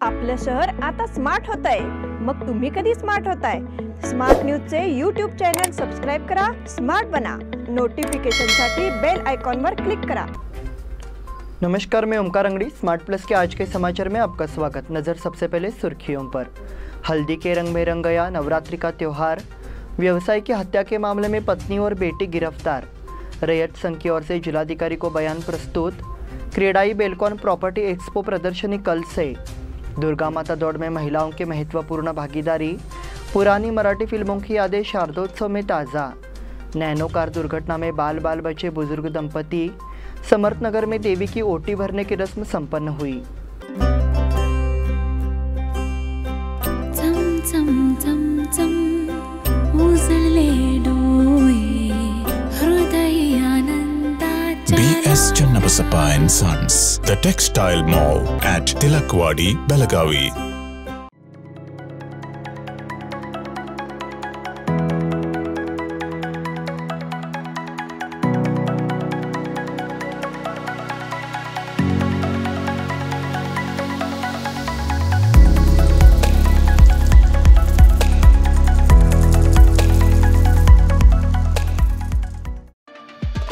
आपलं शहर आता स्मार्ट होत आहे। मग तुम्ही कधी स्मार्ट होताय? स्मार्ट न्यूजचे यूट्यूब चॅनल सबस्क्राइब करा, स्मार्ट बना। नोटिफिकेशनसाठी बेल आइकॉन पर क्लिक करा। नमस्कार, मैं ओमकार अंगड़ी। स्मार्ट प्लस के आज के समाचार में आपका स्वागत। नज़र सबसे पहले सुर्खियों पर। हल्दी के रंग में रंग गया नवरात्रि का त्यौहार। व्यवसायी की हत्या के मामले में पत्नी और बेटी गिरफ्तार। रैयत संघ की ओर से जिलाधिकारी को बयान प्रस्तुत। क्रेडाई बेलकॉन प्रॉपर्टी एक्सपो प्रदर्शनी कल से। दुर्गा माता दौड़ में महिलाओं की महत्वपूर्ण भागीदारी। पुरानी मराठी फिल्मों की यादें शारदोत्सव में ताज़ा। नैनो कार दुर्घटना में बाल बाल बचे बुजुर्ग दंपति। समर्थनगर में देवी की ओटी भरने की रस्म संपन्न हुई। BS Channabasappa and Sons, the Textile Mall at Tilakwadi, Belagavi.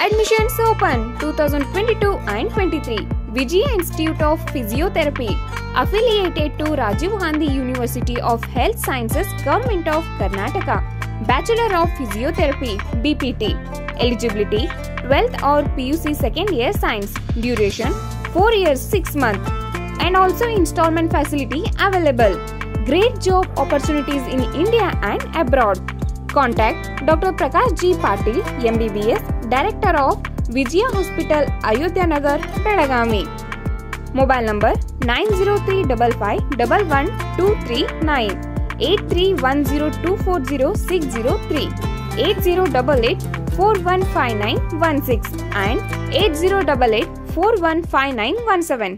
Admissions open 2022 and 23. Vijaya Institute of Physiotherapy, affiliated to Rajiv Gandhi University of Health Sciences, Government of Karnataka. Bachelor of Physiotherapy, BPT. Eligibility 12th or PUC second year science. Duration 4 years 6 months. And also installment facility available. Great job opportunities in India and abroad. Contact Dr. Prakash G. Patil, MBBS, Director of Vijaya Hospital, Ayodhya Nagar, Belagavi. Mobile number 9035511239, 8310240603, 8088415916 and 8088415917।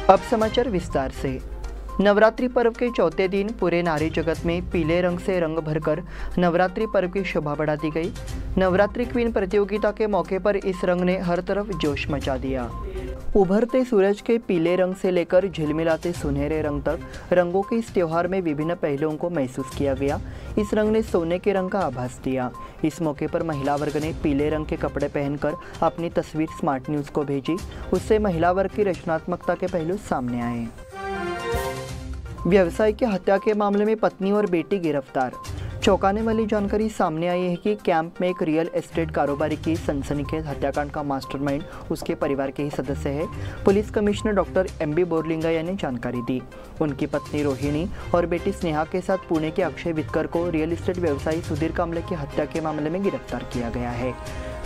अब समाचार विस्तार से। नवरात्रि पर्व के चौथे दिन पूरे नारी जगत में पीले रंग से रंग भरकर नवरात्रि पर्व की शोभा बढ़ा दी गई। नवरात्रि क्वीन प्रतियोगिता के मौके पर इस रंग ने हर तरफ जोश मचा दिया। उभरते सूरज के पीले रंग से लेकर झिलमिलाते सुनहरे रंग तक रंगों के इस त्योहार में विभिन्न पहलुओं को महसूस किया गया। इस रंग ने सोने के रंग का आभास दिया। इस मौके पर महिला वर्ग ने पीले रंग के कपड़े पहनकर अपनी तस्वीर स्मार्ट न्यूज़ को भेजी। उससे महिला वर्ग की रचनात्मकता के पहलू सामने आए। व्यवसायी की हत्या के मामले में पत्नी और बेटी गिरफ्तार। चौंकाने वाली जानकारी सामने आई है कि कैंप में एक रियल एस्टेट कारोबारी की सनसनीखेज हत्याकांड का मास्टरमाइंड उसके परिवार के ही सदस्य है। पुलिस कमिश्नर डॉक्टर MB बोरलिंगैया ने जानकारी दी। उनकी पत्नी रोहिणी और बेटी स्नेहा के साथ पुणे के अक्षय वितकर को रियल एस्टेट व्यवसायी सुधीर कामले की हत्या के मामले में गिरफ्तार किया गया है।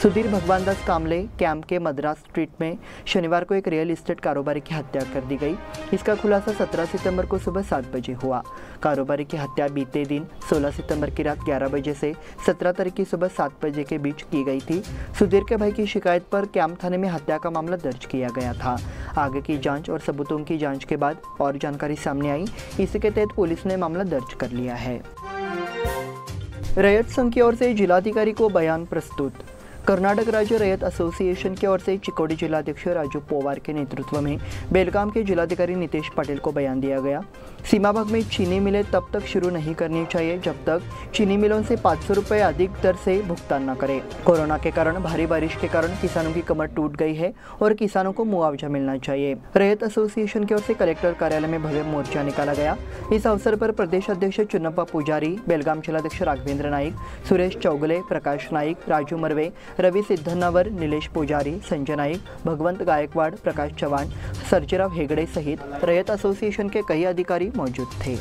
सुधीर भगवानदास कामले कैंप के मद्रास स्ट्रीट में शनिवार को एक रियल एस्टेट कारोबारी की हत्या कर दी गई। इसका खुलासा 17 सितंबर को सुबह 7 बजे हुआ। कारोबारी की हत्या बीते दिन 16 सितंबर की रात 11 बजे से 17 तारीख की सुबह 7 बजे के बीच की गई थी। सुधीर के भाई की शिकायत पर कैंप थाने में हत्या का मामला दर्ज किया गया था। आगे की जांच और सबूतों की जांच के बाद और जानकारी सामने आई। इसके तहत पुलिस ने मामला दर्ज कर लिया है। रैयत संघ की ओर से जिलाधिकारी को बयान प्रस्तुत। कर्नाटक राज्य रैयत एसोसिएशन की ओर से चिकोड़ी जिलाध्यक्ष राजू पोवार के नेतृत्व में बेलगाम के जिलाधिकारी नितेश पटेल को बयान दिया गया। सीमा भाग में चीनी मिलें तब तक शुरू नहीं करनी चाहिए जब तक चीनी मिलों से 500 रुपये अधिक दर से भुगतान न करें। कोरोना के कारण भारी बारिश के कारण किसानों की कमर टूट गई है और किसानों को मुआवजा मिलना चाहिए। रैयत एसोसिएशन की ओर से कलेक्टर कार्यालय में भव्य मोर्चा निकाला गया। इस अवसर पर प्रदेश अध्यक्ष चुन्नप्पा पुजारी, बेलगाम जिलाध्यक्ष राघवेंद्र नाईक, सुरेश चौगले, प्रकाश नाईक, राजू मर्वे, रवि सिद्धन्नावर, नीलेश पुजारी, संजय नाईक, भगवंत गायकवाड़, प्रकाश चव्हाण, सर्जेराव हेगड़े सहित रैयत एसोसिएशन के कई अधिकारी मौजूद थे।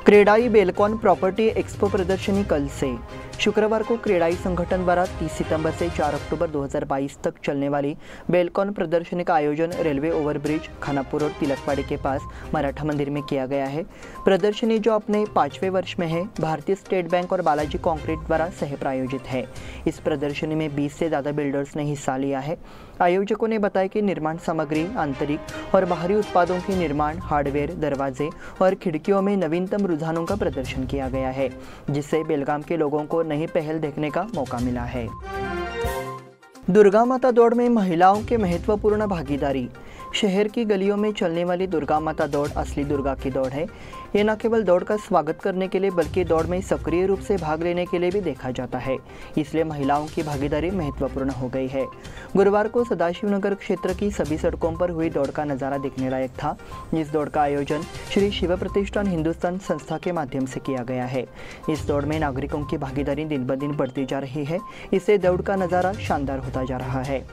क्रेडाई बेलकॉन प्रॉपर्टी एक्सपो प्रदर्शनी कल से। शुक्रवार को क्रेडाई संगठन द्वारा 30 सितंबर से 4 अक्टूबर 2022 तक चलने वाली बेलकॉन प्रदर्शनी का आयोजन रेलवे ओवरब्रिज, खानापुर और तिलकवाड़ी के पास मराठा मंदिर में किया गया है। प्रदर्शनी जो अपने 5वें वर्ष में है, भारतीय स्टेट बैंक और बालाजी कंक्रीट द्वारा सह प्रायोजित है। इस प्रदर्शनी में 20 से ज़्यादा बिल्डर्स ने हिस्सा लिया है। आयोजकों ने बताया कि निर्माण सामग्री, आंतरिक और बाहरी उत्पादों की निर्माण, हार्डवेयर, दरवाजे और खिड़कियों में नवीनतम रुझानों का प्रदर्शन किया गया है, जिससे बेलगाम के लोगों को नई पहल देखने का मौका मिला है। दुर्गा माता दौड़ में महिलाओं के महत्वपूर्ण भागीदारी। शहर की गलियों में चलने वाली दुर्गा माता दौड़ असली दुर्गा की दौड़ है। ये न केवल दौड़ का स्वागत करने के लिए बल्कि दौड़ में सक्रिय रूप से भाग लेने के लिए भी देखा जाता है, इसलिए महिलाओं की भागीदारी महत्वपूर्ण हो गई है। गुरुवार को सदाशिवनगर क्षेत्र की सभी सड़कों पर हुई दौड़ का नज़ारा देखने लायक था। इस दौड़ का आयोजन श्री शिव प्रतिष्ठान हिंदुस्तान संस्था के माध्यम से किया गया है। इस दौड़ में नागरिकों की भागीदारी दिन ब दिन बढ़ती जा रही है, इससे दौड़ का नज़ारा शानदार होता जा रहा है।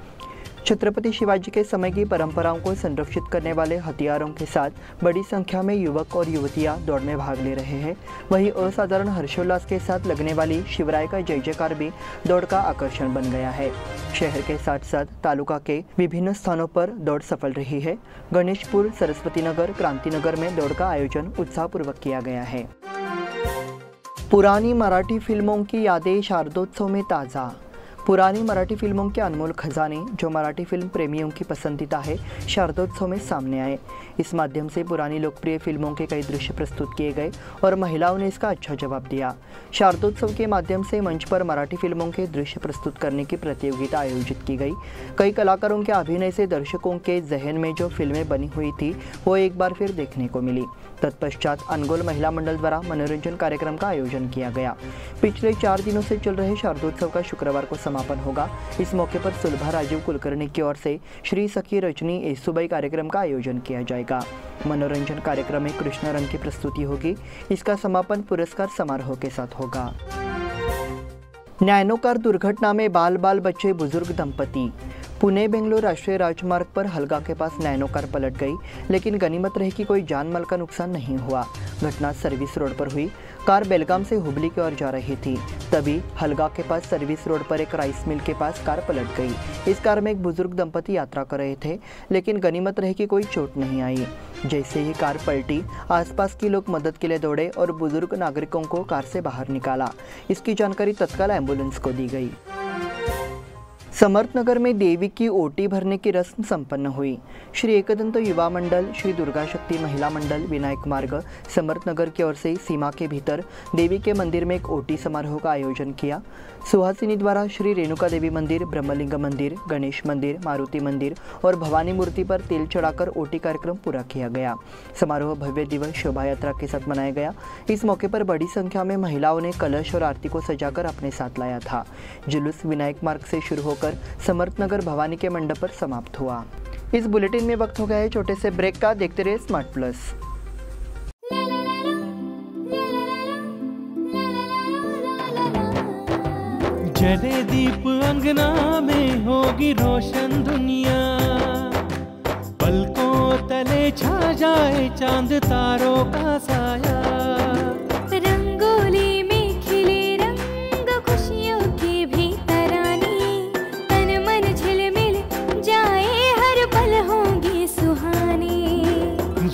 छत्रपति शिवाजी के समय की परंपराओं को संरक्षित करने वाले हथियारों के साथ बड़ी संख्या में युवक और युवतियां दौड़ में भाग ले रहे हैं। वहीं असाधारण हर्षोल्लास के साथ लगने वाली शिवराय का जय जयकार भी दौड़ का आकर्षण बन गया है। शहर के साथ साथ तालुका के विभिन्न स्थानों पर दौड़ सफल रही है। गणेशपुर, सरस्वती नगर, क्रांति नगर में दौड़ का आयोजन उत्साहपूर्वक किया गया है। पुरानी मराठी फिल्मों की यादें शारदोत्सव में ताज़ा। पुरानी मराठी फिल्मों के अनमोल खजाने जो मराठी फिल्म प्रेमियों की पसंदीदा है, शारदोत्सव में सामने आए। इस माध्यम से पुरानी लोकप्रिय फिल्मों के कई दृश्य प्रस्तुत किए गए और महिलाओं ने इसका अच्छा जवाब दिया। शारदोत्सव के माध्यम से मंच पर मराठी फिल्मों के दृश्य प्रस्तुत करने की प्रतियोगिता आयोजित की गई। कई कलाकारों के अभिनय से दर्शकों के जहन में जो फिल्में बनी हुई थी वो एक बार फिर देखने को मिली। तत्पश्चात अनगोल महिला मंडल द्वारा मनोरंजन कार्यक्रम का आयोजन किया गया। पिछले 4 दिनों से चल रहे शारदोत्सव का शुक्रवार को समापन होगा। इस मौके पर सुलभा राजीव कुलकर्णी की ओर से श्री सखी रजनी येसुबाई कार्यक्रम का आयोजन किया जाएगा। मनोरंजन कार्यक्रम में कृष्ण रंग की प्रस्तुति होगी। इसका समापन पुरस्कार समारोह के साथ होगा। नैनोकार दुर्घटना में बाल बच्चे बुजुर्ग दंपति। पुणे बेंगलोर राष्ट्रीय राजमार्ग पर हलगा के पास नैनो कार पलट गई, लेकिन गनीमत रही कि कोई जान माल का नुकसान नहीं हुआ। घटना सर्विस रोड पर हुई। कार बेलगाम से हुबली की ओर जा रही थी, तभी हलगा के पास सर्विस रोड पर एक राइस मिल के पास कार पलट गई। इस कार में एक बुजुर्ग दंपति यात्रा कर रहे थे, लेकिन गनीमत रही कि कोई चोट नहीं आई। जैसे ही कार पलटी, आसपास के लोग मदद के लिए दौड़े और बुजुर्ग नागरिकों को कार से बाहर निकाला। इसकी जानकारी तत्काल एम्बुलेंस को दी गई। समर्थनगर में देवी की ओटी भरने की रस्म संपन्न हुई। श्री एकदंत युवा मंडल, श्री दुर्गा शक्ति महिला मंडल, विनायक मार्ग, समर्थनगर की ओर से सीमा के भीतर देवी के मंदिर में एक ओटी समारोह का आयोजन किया। सुहासिनी द्वारा श्री रेणुका देवी मंदिर, ब्रह्मलिंग मंदिर, गणेश मंदिर, मारुति मंदिर और भवानी मूर्ति पर तेल चढ़ाकर ओटी कार्यक्रम पूरा किया गया। समारोह भव्य दिवस शोभा यात्रा के साथ मनाया गया। इस मौके पर बड़ी संख्या में महिलाओं ने कलश और आरती को सजाकर अपने साथ लाया था। जुलूस विनायक मार्ग से शुरू होकर समर्थनगर भवानी के मंडप पर समाप्त हुआ। इस बुलेटिन में वक्त हो गया है छोटे से ब्रेक का। देखते रहिए स्मार्ट प्लस। जले दीप अंगना में होगी रोशन दुनिया, पलकों तले छा जाए चांद तारों का साया। रंगोली में खिले रंग खुशियों की भी तरानी, तन मन झिलमिल जाए हर पल होंगी सुहानी।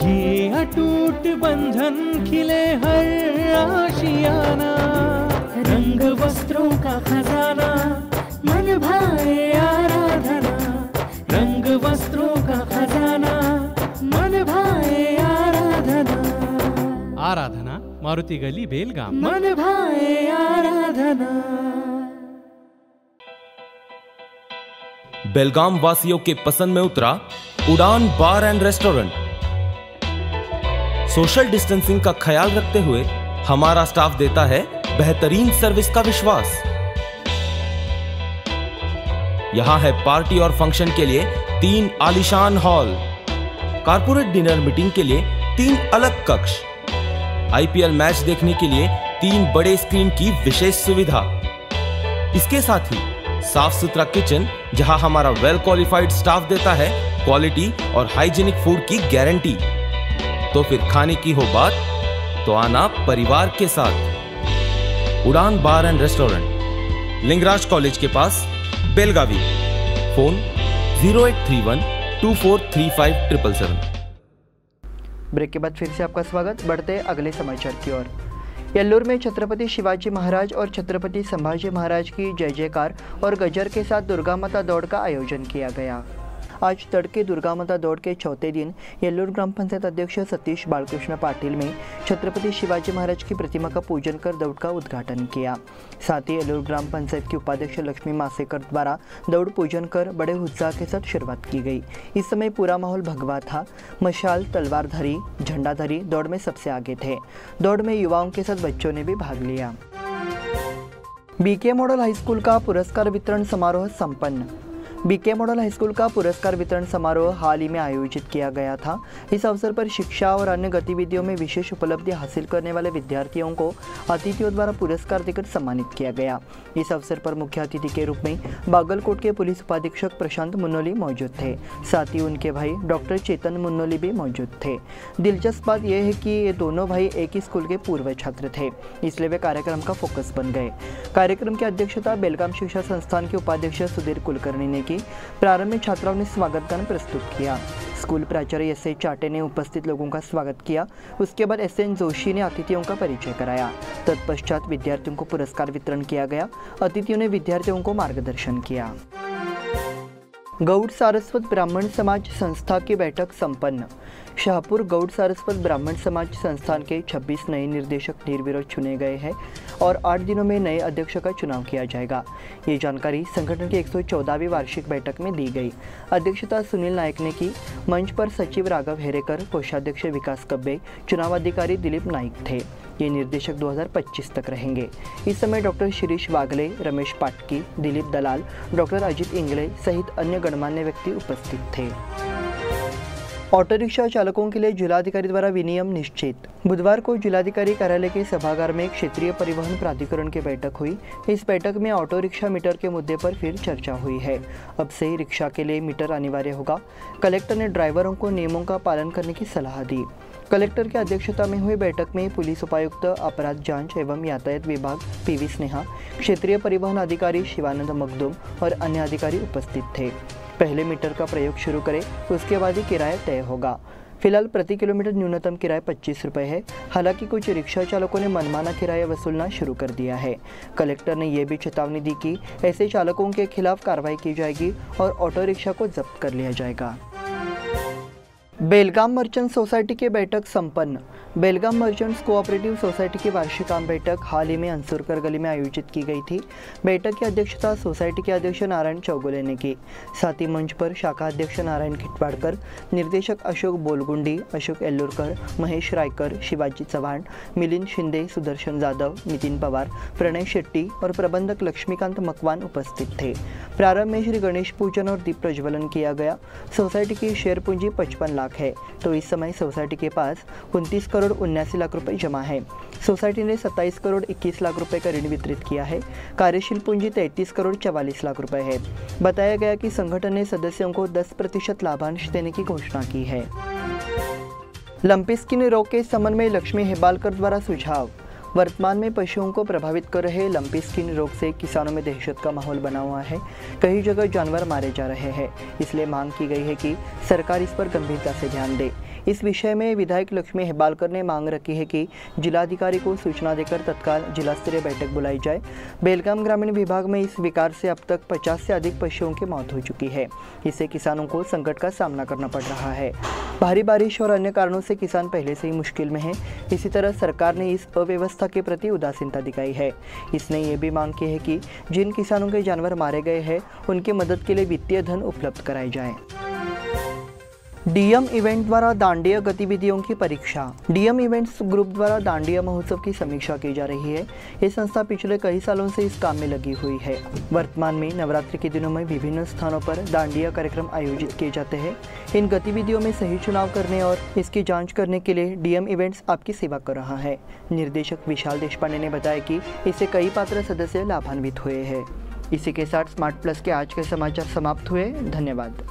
ये अटूट बंधन खिले हर आशियाना, रंग वस्त्रों का खजाना मन भाए आराधना। रंग वस्त्रों का खजाना मन भाए आराधना। आराधना मारुति गली बेलगाम। मन भाए आराधना। बेलगाम वासियों के पसंद में उतरा उड़ान बार एंड रेस्टोरेंट। सोशल डिस्टेंसिंग का ख्याल रखते हुए हमारा स्टाफ देता है बेहतरीन सर्विस का विश्वास। यहां है पार्टी और फंक्शन के लिए 3 आलीशान हॉल, कारपोरेट डिनर मीटिंग के लिए 3 अलग कक्ष, आईपीएल मैच देखने के लिए 3 बड़े स्क्रीन की विशेष सुविधा। इसके साथ ही साफ सुथरा किचन, जहां हमारा वेल क्वालिफाइड स्टाफ देता है क्वालिटी और हाइजीनिक फूड की गारंटी। तो फिर खाने की हो बात तो आना परिवार के साथ। उड़ान बार एंड रेस्टोरेंट, लिंगराज कॉलेज के पास, बेलगावी। फोन 0831 2435 ब्रेक के बाद फिर से आपका स्वागत। बढ़ते अगले समाचार की ओर। येल्लूर में छत्रपति शिवाजी महाराज और छत्रपति संभाजी महाराज की जय जयकार और गजर के साथ दुर्गा माता दौड़ का आयोजन किया गया। आज तड़के दुर्गा माता दौड़ के चौथे दिन येल्लोर ग्राम पंचायत अध्यक्ष सतीश बालकृष्ण पाटिल में छत्रपति शिवाजी महाराज की प्रतिमा का पूजन कर दौड़ का उद्घाटन किया। साथ ही येल्लोर ग्राम पंचायत की उपाध्यक्ष लक्ष्मी मासेकर द्वारा दौड़ पूजन कर बड़े उत्साह के साथ शुरुआत की गई। इस समय पूरा माहौल भगवा था। मशाल, तलवारधारी, झंडाधारी दौड़ में सबसे आगे थे। दौड़ में युवाओं के साथ बच्चों ने भी भाग लिया। बीके मॉडल हाई स्कूल का पुरस्कार वितरण समारोह संपन्न। बीके मॉडल हाई स्कूल का पुरस्कार वितरण समारोह हाल ही में आयोजित किया गया था। इस अवसर पर शिक्षा और अन्य गतिविधियों में विशेष उपलब्धि हासिल करने वाले विद्यार्थियों को अतिथियों द्वारा पुरस्कार देकर सम्मानित किया गया। इस अवसर पर मुख्य अतिथि के रूप में बागलकोट के पुलिस उपाधीक्षक प्रशांत मुन्नोली मौजूद थे। साथ ही उनके भाई डॉक्टर चेतन मुन्नोली भी मौजूद थे। दिलचस्प बात यह है कि ये दोनों भाई एक ही स्कूल के पूर्व छात्र थे, इसलिए वे कार्यक्रम का फोकस बन गए। कार्यक्रम की अध्यक्षता बेलगाम शिक्षा संस्थान के उपाध्यक्ष सुधीर कुलकर्णी ने की। प्रारंभ में छात्राओं ने स्वागत गान प्रस्तुत किया। स्कूल प्राचार्य एस ए चाटे ने उपस्थित लोगों का स्वागत किया। उसके बाद एस एन जोशी ने अतिथियों का परिचय कराया। तत्पश्चात विद्यार्थियों को पुरस्कार वितरण किया गया। अतिथियों ने विद्यार्थियों को मार्गदर्शन किया। गौड़ सारस्वत ब्राह्मण समाज संस्था की बैठक संपन्न। शाहपुर गौड़ सारस्वत ब्राह्मण समाज संस्थान के 26 नए निर्देशक निर्विरोध चुने गए हैं और 8 दिनों में नए अध्यक्ष का चुनाव किया जाएगा। ये जानकारी संगठन की 114वीं वार्षिक बैठक में दी गई। अध्यक्षता सुनील नायक ने की। मंच पर सचिव राघव हेरेकर, कोषाध्यक्ष विकास कब्बे, चुनाव अधिकारी दिलीप नाइक थे। ये निर्देशक 2025 तक रहेंगे। इस समय डॉक्टर शिरीष वागले, रमेश पाटकी, दिलीप दलाल, डॉक्टर अजित इंगले सहित अन्य गणमान्य व्यक्ति उपस्थित थे। ऑटो रिक्शा चालकों के लिए जिलाधिकारी द्वारा विनियम निश्चित। बुधवार को जिलाधिकारी कार्यालय के सभागार में क्षेत्रीय परिवहन प्राधिकरण की बैठक हुई। इस बैठक में ऑटो रिक्शा मीटर के मुद्दे पर फिर चर्चा हुई है। अब से ही रिक्शा के लिए मीटर अनिवार्य होगा। कलेक्टर ने ड्राइवरों को नियमों का पालन करने की सलाह दी। कलेक्टर की अध्यक्षता में हुई बैठक में पुलिस उपायुक्त, अपराध जांच एवं यातायात विभाग पीवी स्नेहा, क्षेत्रीय परिवहन अधिकारी शिवानंद मखदूम और अन्य अधिकारी उपस्थित थे। पहले मीटर का प्रयोग शुरू करें, उसके बाद ही किराया तय होगा। फिलहाल प्रति किलोमीटर न्यूनतम किराया 25 रुपये है। हालांकि कुछ रिक्शा चालकों ने मनमाना किराया वसूलना शुरू कर दिया है। कलेक्टर ने यह भी चेतावनी दी कि ऐसे चालकों के खिलाफ कार्रवाई की जाएगी और ऑटो रिक्शा को जब्त कर लिया जाएगा। बेलगाम मर्चेंट सोसाइटी की बैठक संपन्न। बेलगाम मर्चेंट्स कोऑपरेटिव सोसाइटी की वार्षिक आम बैठक हाल ही में अंसुरकर गली में आयोजित की गई थी। बैठक की अध्यक्षता सोसाइटी के अध्यक्ष नारायण चौगुले ने की। साथ ही मंच पर शाखा अध्यक्ष नारायण खिटवाड़कर, निर्देशक अशोक बोलगुंडी, अशोक एल्लोरकर, महेश रायकर, शिवाजी चव्हाण, मिलिंद शिंदे, सुदर्शन जाधव, नितिन पवार, प्रणय शेट्टी और प्रबंधक लक्ष्मीकांत मकवान उपस्थित थे। प्रारंभ में श्री गणेश पूजन और दीप प्रज्वलन किया गया। सोसाइटी की शेयर पूंजी 55 लाख है, तो इस समय सोसाइटी के पास 29 करोड़ 79 लाख रुपए जमा है। सोसाइटी ने 27 करोड़ 21 लाख रुपए का ऋण वितरित किया है। कार्यशील पूंजी 33 करोड़ 44 लाख रुपए है। बताया गया कि संगठन ने सदस्यों को 10% लाभांश देने की घोषणा की है। लंपी स्किन रोग के संबंध में लक्ष्मी हेबालकर द्वारा सुझाव। वर्तमान में पशुओं को प्रभावित कर रहे लंपी स्किन रोग से किसानों में दहशत का माहौल बना हुआ है। कई जगह जानवर मारे जा रहे हैं, इसलिए मांग की गई है कि सरकार इस पर गंभीरता से ध्यान दे। इस विषय में विधायक लक्ष्मी हेबालकर ने मांग रखी है कि जिलाधिकारी को सूचना देकर तत्काल जिला स्तरीय बैठक बुलाई जाए। बेलगाम ग्रामीण विभाग में इस विकार से अब तक 50 से अधिक पशुओं की मौत हो चुकी है। इससे किसानों को संकट का सामना करना पड़ रहा है। भारी बारिश और अन्य कारणों से किसान पहले से ही मुश्किल में है। इसी तरह सरकार ने इस अव्यवस्था के प्रति उदासीनता दिखाई है। इसने ये भी मांग की है कि जिन किसानों के जानवर मारे गए हैं उनकी मदद के लिए वित्तीय धन उपलब्ध कराई जाए। डीएम इवेंट द्वारा दांडिया गतिविधियों की परीक्षा। डीएम इवेंट्स ग्रुप द्वारा दांडिया महोत्सव की समीक्षा की जा रही है। ये संस्था पिछले कई सालों से इस काम में लगी हुई है। वर्तमान में नवरात्रि के दिनों में विभिन्न स्थानों पर दांडिया कार्यक्रम आयोजित किए जाते हैं। इन गतिविधियों में सही चुनाव करने और इसकी जांच करने के लिए डीएम इवेंट्स आपकी सेवा कर रहा है। निर्देशक विशाल देशपांडे ने बताया कि इससे कई पात्र सदस्य लाभान्वित हुए हैं। इसी के साथ स्मार्ट प्लस के आज के समाचार समाप्त हुए। धन्यवाद।